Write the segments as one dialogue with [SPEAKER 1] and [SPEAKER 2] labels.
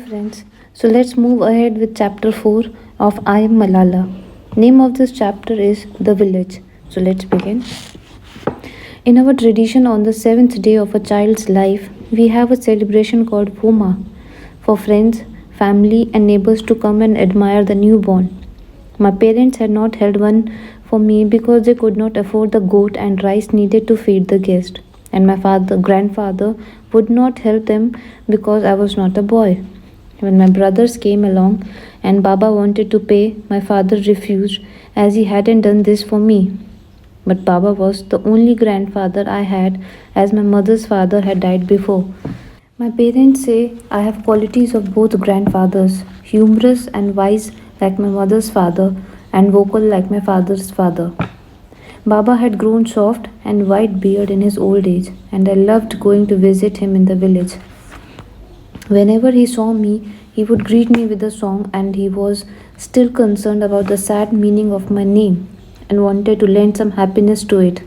[SPEAKER 1] Friends, so let's move ahead with chapter 4 of I Am Malala. Name of this chapter is The Village. So let's begin. In our tradition, on the seventh day of a child's life, we have a celebration called Puma for friends, family, and neighbors to come and admire the newborn. My parents had not held one for me because they could not afford the goat and rice needed to feed the guest. And my grandfather, would not help them because I was not a boy. When my brothers came along and Baba wanted to pay, my father refused as he hadn't done this for me. But Baba was the only grandfather I had as my mother's father had died before. My parents say I have qualities of both grandfathers, humorous and wise like my mother's father, and vocal like my father's father. Baba had grown soft and white beard in his old age, and I loved going to visit him in the village. Whenever he saw me, he would greet me with a song, and he was still concerned about the sad meaning of my name and wanted to lend some happiness to it.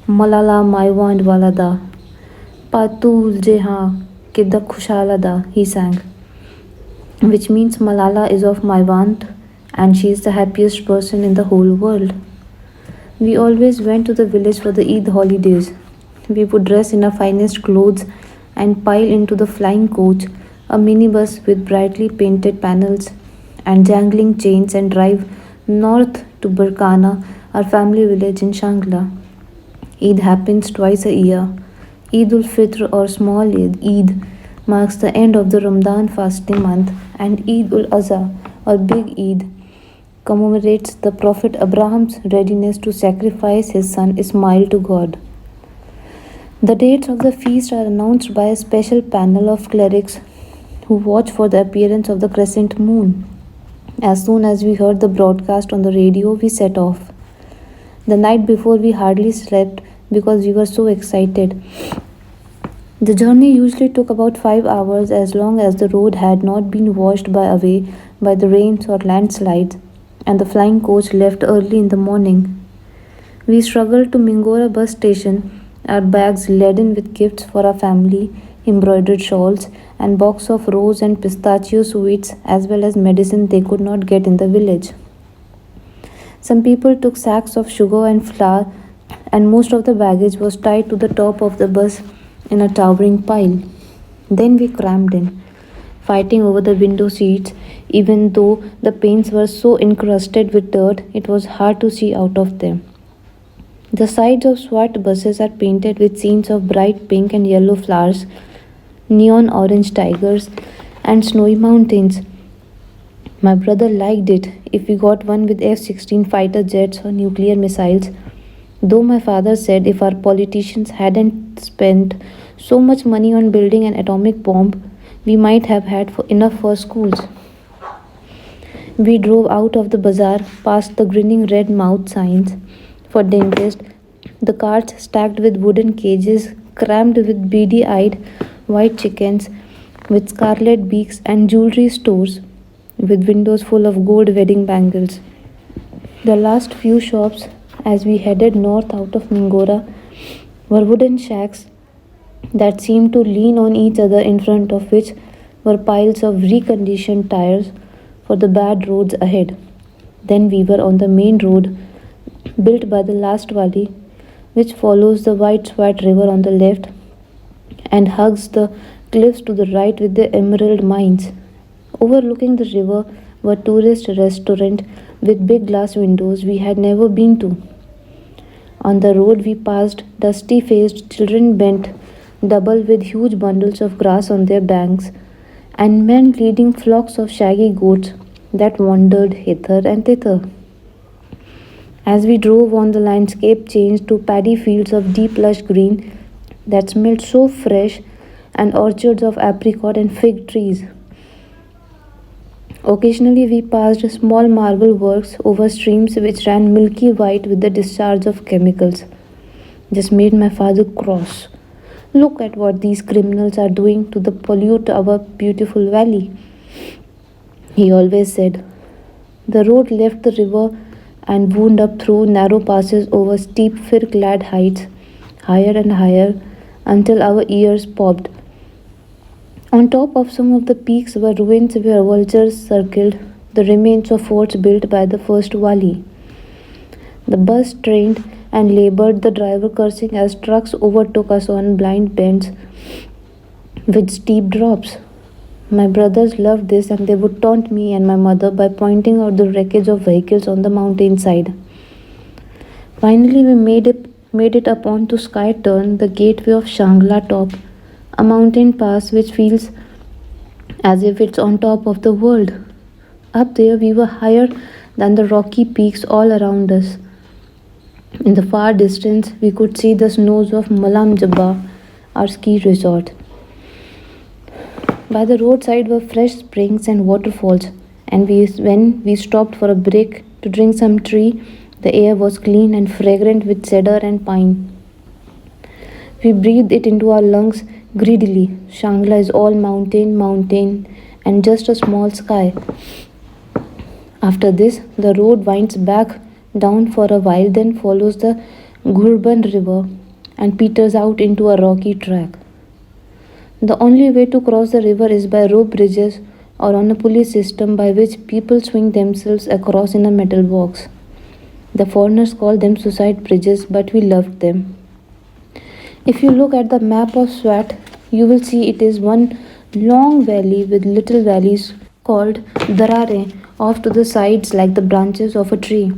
[SPEAKER 1] Malala Maiwand Walada, Patul Jeha Kidda Khushalada, he sang, which means Malala is of Maiwand and she is the happiest person in the whole world. We always went to the village for the Eid holidays. We would dress in our finest clothes and pile into the flying coach, a minibus with brightly painted panels and jangling chains, and drive north to Burkana, our family village in Shangla. Eid happens twice a year. Eid ul Fitr or small Eid marks the end of the Ramadan fasting month, and Eid ul Azha or big Eid commemorates the Prophet Abraham's readiness to sacrifice his son Ismail to God. The dates of the feast are announced by a special panel of clerics who watch for the appearance of the crescent moon. As soon as we heard the broadcast on the radio, we set off. The night before, we hardly slept because we were so excited. The journey usually took about 5 hours as long as the road had not been washed away by the rains or landslides, and the flying coach left early in the morning. We struggled to Mingora bus station, our bags laden with gifts for our family, embroidered shawls, and box of rose and pistachio sweets, as well as medicine they could not get in the village. Some people took sacks of sugar and flour, and most of the baggage was tied to the top of the bus in a towering pile. Then we crammed in, fighting over the window seats. Even though the panes were so encrusted with dirt, it was hard to see out of them. The sides of SWAT buses are painted with scenes of bright pink and yellow flowers, neon orange tigers, and snowy mountains. My brother liked it if we got one with F 16 fighter jets or nuclear missiles, though my father said if our politicians hadn't spent so much money on building an atomic bomb, we might have had enough for schools. We drove out of the bazaar past the grinning red mouth signs for dentists, the carts stacked with wooden cages crammed with beady eyed white chickens with scarlet beaks, and jewelry stores with windows full of gold wedding bangles. The last few shops as we headed north out of Mingora were wooden shacks that seemed to lean on each other, in front of which were piles of reconditioned tires for the bad roads ahead. Then we were on the main road built by the last wali, which follows the White Swat River on the left and hugs the cliffs to the right with the emerald mines. Overlooking the river were tourist restaurant with big glass windows we had never been to. On the road we passed dusty-faced children bent double with huge bundles of grass on their backs, and men leading flocks of shaggy goats that wandered hither and thither. As we drove on, the landscape changed to paddy fields of deep lush green that smelled so fresh, and orchards of apricot and fig trees. Occasionally, we passed small marble works over streams which ran milky white with the discharge of chemicals. This made my father cross. Look at what these criminals are doing to pollute our beautiful valley, he always said. The road left the river and wound up through narrow passes over steep fir-clad heights, higher and higher, until our ears popped. On top of some of the peaks were ruins where vultures circled, the remains of forts built by the first wali. The bus strained and labored, the driver cursing as trucks overtook us on blind bends with steep drops. My brothers loved this and they would taunt me and my mother by pointing out the wreckage of vehicles on the mountainside. Finally, we made it up onto Sky Turn, the gateway of Shangla Top, a mountain pass which feels as if it's on top of the world. Up there, we were higher than the rocky peaks all around us. In the far distance, we could see the snows of Malam Jabba, our ski resort. By the roadside were fresh springs and waterfalls, and when we stopped for a break to drink some tea, the air was clean and fragrant with cedar and pine. We breathed it into our lungs greedily. Shangla is all mountain, and just a small sky. After this, the road winds back down for a while, then follows the Gurban River and peters out into a rocky track. The only way to cross the river is by rope bridges or on a pulley system by which people swing themselves across in a metal box. The foreigners call them suicide bridges, but we loved them. If you look at the map of Swat, you will see it is one long valley with little valleys called Darare off to the sides like the branches of a tree.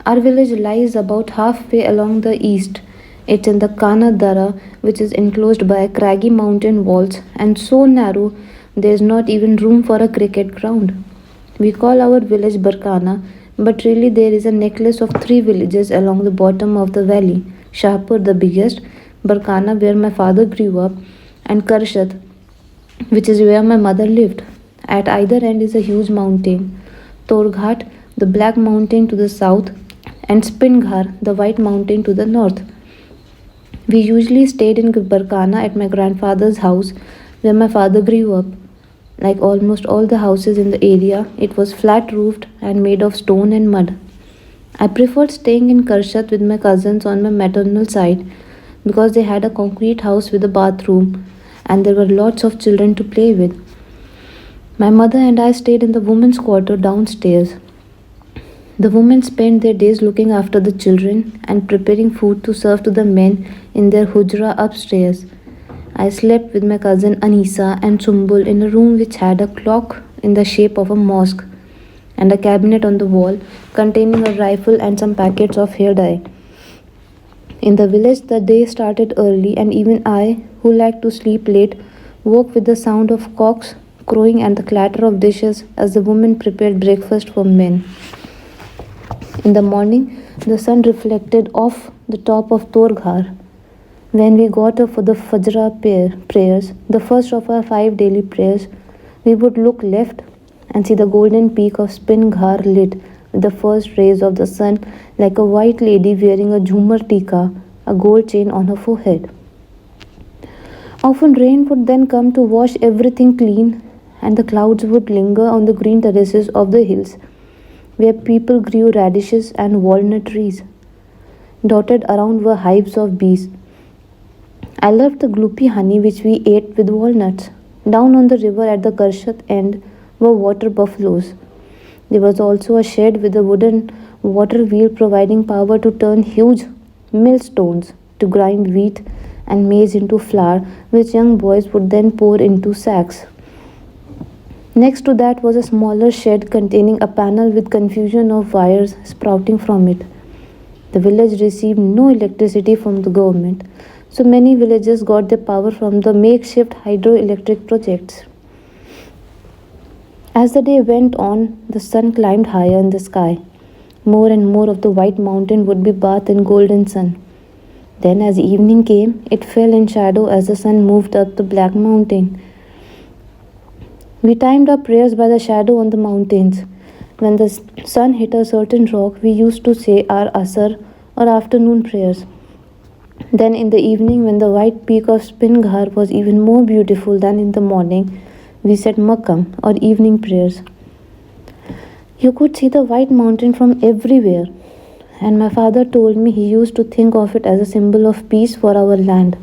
[SPEAKER 1] Our village lies about halfway along the east. It's in the Kana Dara, which is enclosed by craggy mountain walls and so narrow there is not even room for a cricket ground. We call our village Barkana, but really there is a necklace of three villages along the bottom of the valley. Shahpur, the biggest, Barkana, where my father grew up, and Karshat, which is where my mother lived. At either end is a huge mountain. Torghat, the black mountain to the south, and Spinghar, the white mountain to the north. We usually stayed in Barkana at my grandfather's house where my father grew up. Like almost all the houses in the area, it was flat roofed and made of stone and mud. I preferred staying in Karshat with my cousins on my maternal side because they had a concrete house with a bathroom and there were lots of children to play with. My mother and I stayed in the women's quarter downstairs. The women spent their days looking after the children and preparing food to serve to the men in their hujra upstairs. I slept with my cousin Anisa and Chumbul in a room which had a clock in the shape of a mosque and a cabinet on the wall containing a rifle and some packets of hair dye. In the village, the day started early, and even I, who liked to sleep late, woke with the sound of cocks crowing and the clatter of dishes as the women prepared breakfast for men. In the morning, the sun reflected off the top of Torghar. When we got up for the prayers, the first of our 5 daily prayers, we would look left and see the golden peak of Spinghar lit with the first rays of the sun like a white lady wearing a jhumar tika, a gold chain on her forehead. Often rain would then come to wash everything clean, and the clouds would linger on the green terraces of the hills, where people grew radishes and walnut trees. Dotted around were hives of bees. I loved the gloopy honey which we ate with walnuts. Down on the river at the Karshat end were water buffaloes. There was also a shed with a wooden water wheel providing power to turn huge millstones to grind wheat and maize into flour, which young boys would then pour into sacks. Next to that was a smaller shed containing a panel with confusion of wires sprouting from it. The village received no electricity from the government, so many villages got their power from the makeshift hydroelectric projects. As the day went on, the sun climbed higher in the sky. More and more of the white mountain would be bathed in golden sun. Then, as evening came, it fell in shadow as the sun moved up the black mountain. We timed our prayers by the shadow on the mountains. When the sun hit a certain rock, we used to say our asar or afternoon prayers. Then, in the evening, when the white peak of Spinghar was even more beautiful than in the morning, we said Makam or evening prayers. You could see the white mountain from everywhere, and my father told me he used to think of it as a symbol of peace for our land.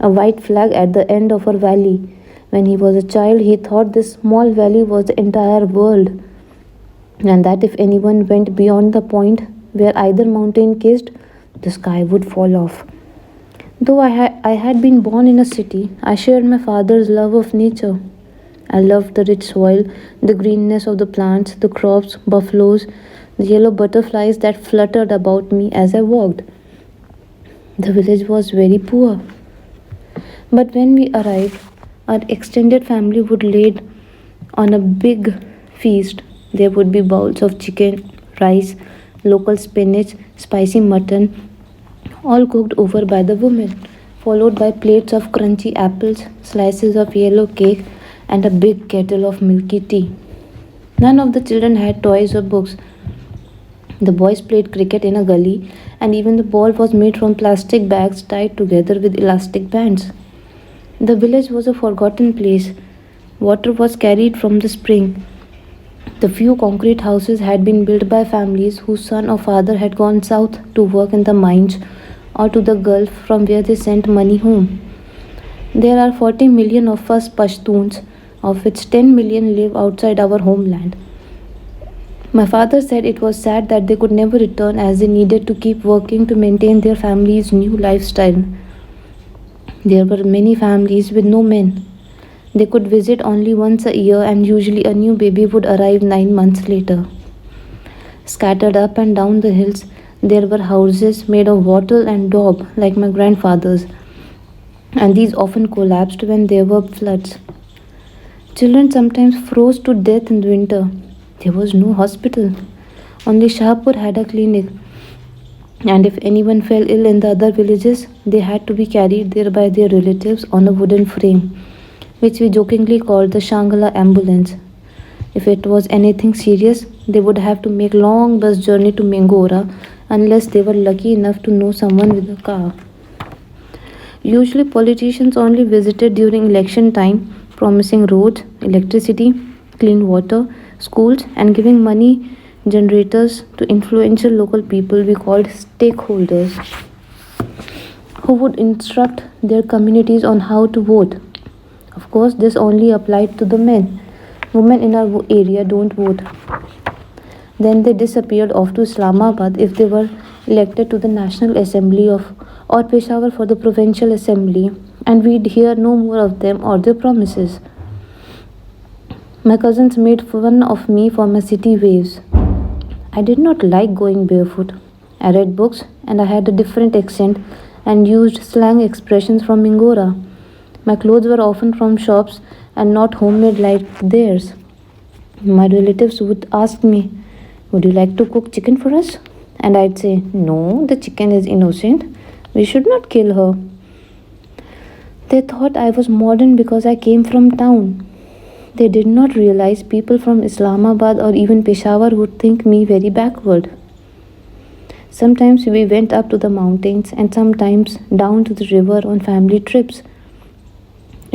[SPEAKER 1] A white flag at the end of our valley, When he was a child, he thought this small valley was the entire world, and that if anyone went beyond the point where either mountain kissed, the sky would fall off. Though I had been born in a city, I shared my father's love of nature. I loved the rich soil, the greenness of the plants, the crops, buffaloes, the yellow butterflies that fluttered about me as I walked. The village was very poor, but when we arrived, our extended family would lay on a big feast. There would be bowls of chicken, rice, local spinach, spicy mutton, all cooked over by the women, followed by plates of crunchy apples, slices of yellow cake, and a big kettle of milky tea. None of the children had toys or books. The boys played cricket in a gully, and even the ball was made from plastic bags tied together with elastic bands. The village was a forgotten place. Water was carried from the spring. The few concrete houses had been built by families whose son or father had gone south to work in the mines or to the Gulf from where they sent money home. There are 40 million of us Pashtuns, of which 10 million live outside our homeland. My father said it was sad that they could never return as they needed to keep working to maintain their family's new lifestyle. There were many families with no men. They could visit only once a year, and usually a new baby would arrive 9 months later. Scattered up and down the hills, there were houses made of wattle and daub like my grandfather's, and these often collapsed when there were floods. Children sometimes froze to death in winter. There was no hospital. Only Shahpur had a clinic, and if anyone fell ill in the other villages, they had to be carried there by their relatives on a wooden frame, which we jokingly called the Shangala ambulance. If it was anything serious, they would have to make long bus journey to Mingora unless they were lucky enough to know someone with a car. Usually politicians only visited during election time, promising roads, electricity, clean water, schools, and giving money generators to influential local people we called stakeholders, who would instruct their communities on how to vote. Of course, this only applied to the men. Women in our area don't vote. Then they disappeared off to Islamabad if they were elected to the National Assembly of or Peshawar for the Provincial Assembly, and we'd hear no more of them or their promises. My cousins made fun of me for my city ways. I did not like going barefoot. I read books and I had a different accent and used slang expressions from Mingora. My clothes were often from shops and not homemade like theirs. My relatives would ask me, "Would you like to cook chicken for us?" And I'd say, "No, the chicken is innocent. We should not kill her." They thought I was modern because I came from town. They did not realize people from Islamabad or even Peshawar would think me very backward. Sometimes we went up to the mountains and sometimes down to the river on family trips.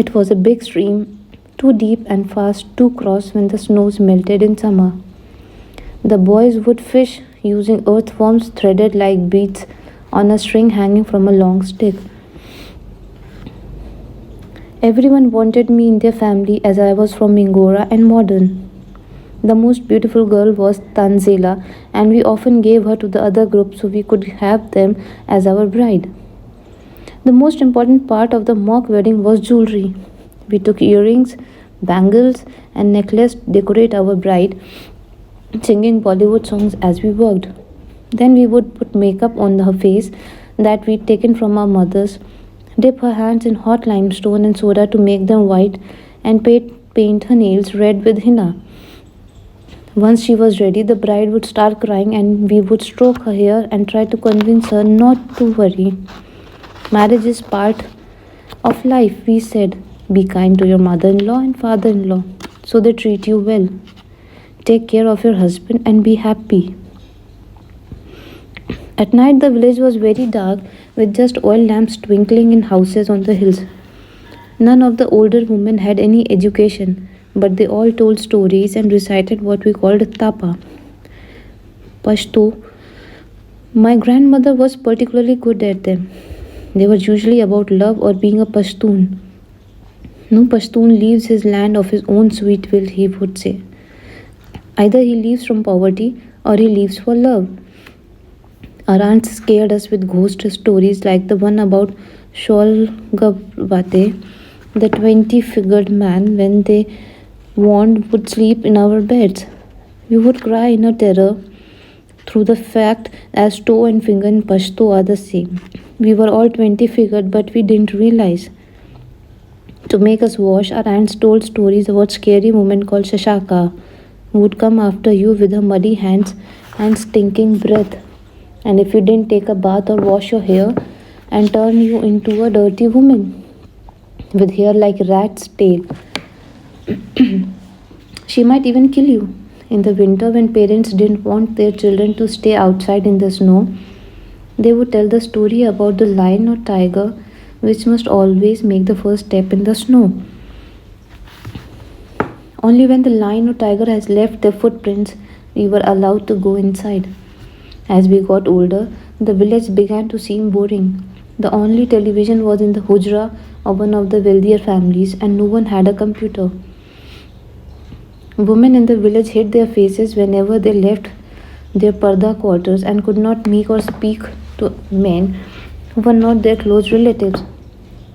[SPEAKER 1] It was a big stream, too deep and fast to cross when the snows melted in summer. The boys would fish using earthworms threaded like beads on a string hanging from a long stick. Everyone wanted me in their family as I was from Mingora and modern. The most beautiful girl was Tanzila, and we often gave her to the other group so we could have them as our bride. The most important part of the mock wedding was jewelry. We took earrings, bangles, and necklace to decorate our bride, singing Bollywood songs as we worked. Then we would put makeup on her face that we'd taken from our mothers, dip her hands in hot limestone and soda to make them white, and paint her nails red with henna. Once she was ready, the bride would start crying and we would stroke her hair and try to convince her not to worry. Marriage is part of life, we said. Be kind to your mother in law and father in law so they treat you well. Take care of your husband and be happy. At night, the village was very dark with just oil lamps twinkling in houses on the hills. None of the older women had any education, but they all told stories and recited what we called tapa, Pashto. My grandmother was particularly good at them. They were usually about love or being a Pashtun. No Pashtun leaves his land of his own sweet will, he would say. Either he leaves from poverty or he leaves for love. Our aunts scared us with ghost stories like the one about Sholgabate, the 20-figured man when they warned would sleep in our beds. We would cry in a terror through the fact as toe and finger in Pashto are the same. We were all 20-figured, but we didn't realize. To make us wash, our aunts told stories about scary woman called Shashaka, who would come after you with her muddy hands and stinking breath. And if you didn't take a bath or wash your hair, and turn you into a dirty woman with hair like rat's tail. She might even kill you. In the winter, when parents didn't want their children to stay outside in the snow, they would tell the story about the lion or tiger, which must always make the first step in the snow. Only when the lion or tiger has left their footprints, we were allowed to go inside. As we got older, the village began to seem boring. The only television was in the hujra of one of the wealthier families, and no one had a computer. Women in the village hid their faces whenever they left their parda quarters and could not meet or speak to men who were not their close relatives.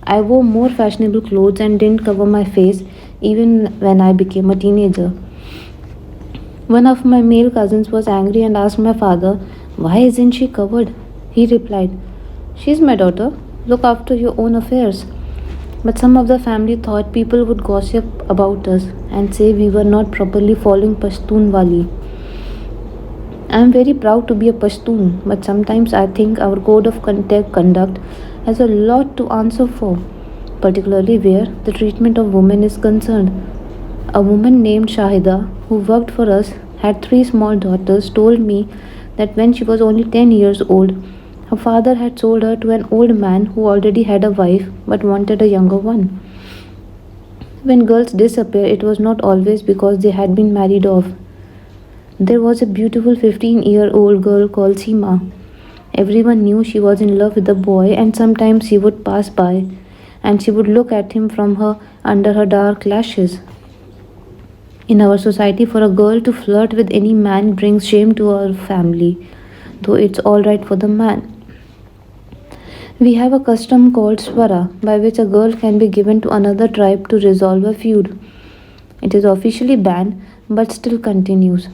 [SPEAKER 1] I wore more fashionable clothes and didn't cover my face even when I became a teenager. One of my male cousins was angry and asked my father, "Why isn't she covered?" He replied, "She's my daughter. Look after your own affairs." But some of the family thought people would gossip about us and say we were not properly following Pashtun Wali. I am very proud to be a Pashtun, but sometimes I think our code of conduct has a lot to answer for, particularly where the treatment of women is concerned. A woman named Shahida, who worked for us, had 3 small daughters, told me that when she was only 10 years old, her father had sold her to an old man who already had a wife but wanted a younger one. When girls disappear, it was not always because they had been married off. There was a beautiful 15-year-old girl called Seema. Everyone knew she was in love with the boy, and sometimes he would pass by and she would look at him from her under her dark lashes. In our society, for a girl to flirt with any man brings shame to our family, though it's all right for the man. We have a custom called Swara, by which a girl can be given to another tribe to resolve a feud. It is officially banned but still continues.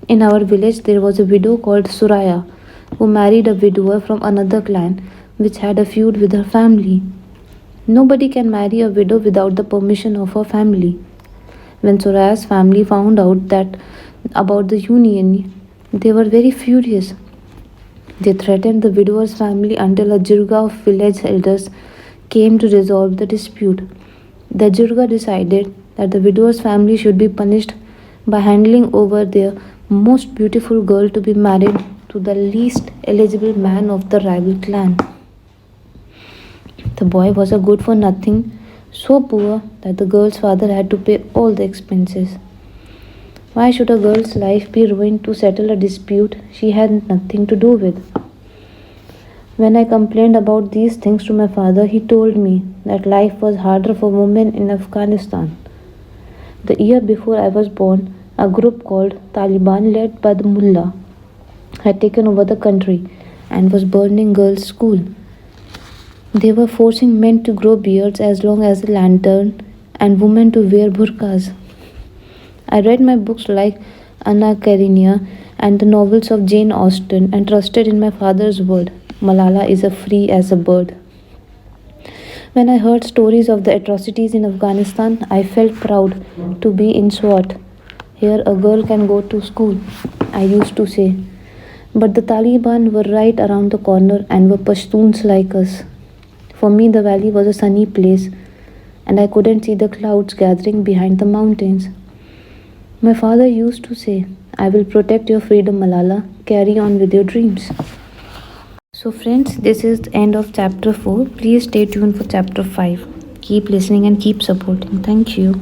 [SPEAKER 1] In our village, there was a widow called Suraya who married a widower from another clan which had a feud with her family. Nobody can marry a widow without the permission of her family. When Suraya's family found out that about the union, they were very furious. They threatened the widower's family until a jirga of village elders came to resolve the dispute. The jirga decided that the widower's family should be punished by handing over their most beautiful girl to be married to the least eligible man of the rival clan. The boy was a good for nothing, so poor that the girl's father had to pay all the expenses. Why should a girl's life be ruined to settle a dispute she had nothing to do with? When I complained about these things to my father, he told me that life was harder for women in Afghanistan. The year before I was born, a group called Taliban, led by the mullah, had taken over the country and was burning girls' school. They were forcing men to grow beards as long as a lantern and women to wear burqas. I read my books like Anna Karenina and the novels of Jane Austen and trusted in my father's word. Malala is as free as a bird. When I heard stories of the atrocities in Afghanistan, I felt proud to be in SWAT. Here a girl can go to school, I used to say. But the Taliban were right around the corner and were Pashtuns like us. For me, the valley was a sunny place, and I couldn't see the clouds gathering behind the mountains. My father used to say, "I will protect your freedom, Malala. Carry on with your dreams." So, friends, this is the end of chapter 4. Please stay tuned for chapter 5. Keep listening and keep supporting. Thank you.